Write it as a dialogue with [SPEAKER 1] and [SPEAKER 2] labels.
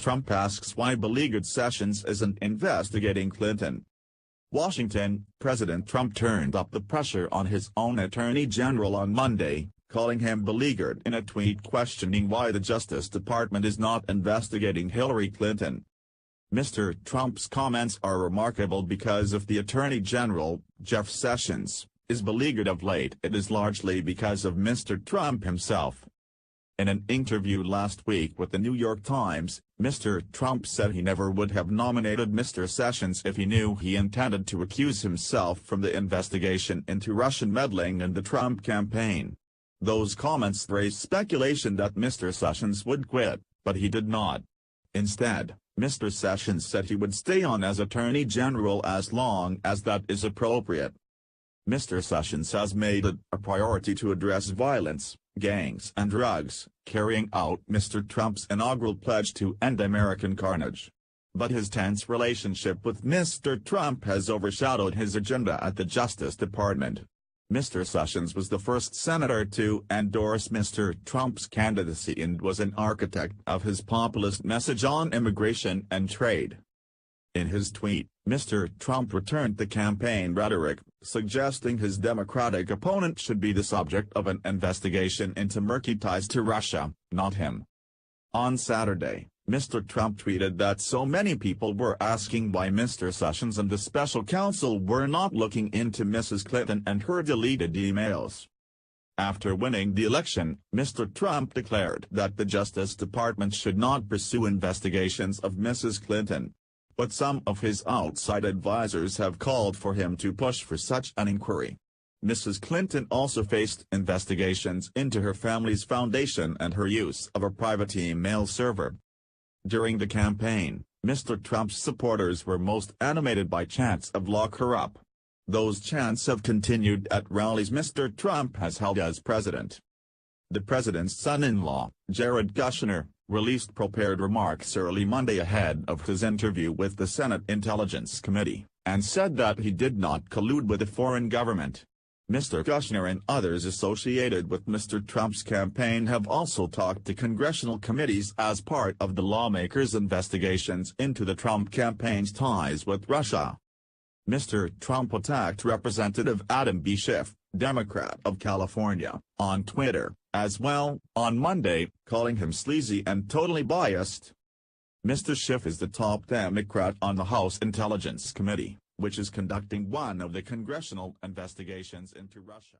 [SPEAKER 1] Trump asks why beleaguered Sessions isn't investigating Clinton. Washington, President Trump turned up the pressure on his own Attorney General on Monday, calling him beleaguered in a tweet questioning why the Justice Department is not investigating Hillary Clinton. Mr. Trump's comments are remarkable because if the Attorney General, Jeff Sessions, is beleaguered of late, it is largely because of Mr. Trump himself. In an interview last week with the New York Times, Mr. Trump said he never would have nominated Mr. Sessions if he knew he intended to recuse himself from the investigation into Russian meddling in the Trump campaign. Those comments raised speculation that Mr. Sessions would quit, but he did not. Instead, Mr. Sessions said he would stay on as Attorney General as long as that is appropriate. Mr. Sessions has made it a priority to address violence, gangs and drugs, carrying out Mr. Trump's inaugural pledge to end American carnage. But his tense relationship with Mr. Trump has overshadowed his agenda at the Justice Department. Mr. Sessions was the first senator to endorse Mr. Trump's candidacy and was an architect of his populist message on immigration and trade. In his tweet, Mr. Trump returned the campaign rhetoric, suggesting his Democratic opponent should be the subject of an investigation into murky ties to Russia, not him. On Saturday, Mr. Trump tweeted that so many people were asking why Mr. Sessions and the special counsel were not looking into Mrs. Clinton and her deleted emails. After winning the election, Mr. Trump declared that the Justice Department should not pursue investigations of Mrs. Clinton. But some of his outside advisers have called for him to push for such an inquiry. Mrs. Clinton also faced investigations into her family's foundation and her use of a private email server. During the campaign, Mr. Trump's supporters were most animated by chants of "lock her up." Those chants have continued at rallies Mr. Trump has held as president. The president's son-in-law, Jared Kushner, released prepared remarks early Monday ahead of his interview with the Senate Intelligence Committee, and said that he did not collude with a foreign government. Mr. Kushner and others associated with Mr. Trump's campaign have also talked to congressional committees as part of the lawmakers' investigations into the Trump campaign's ties with Russia. Mr. Trump attacked Representative Adam B. Schiff, Democrat of California, on Twitter, as well, on Monday, calling him sleazy and totally biased. Mr. Schiff is the top Democrat on the House Intelligence Committee, which is conducting one of the congressional investigations into Russia.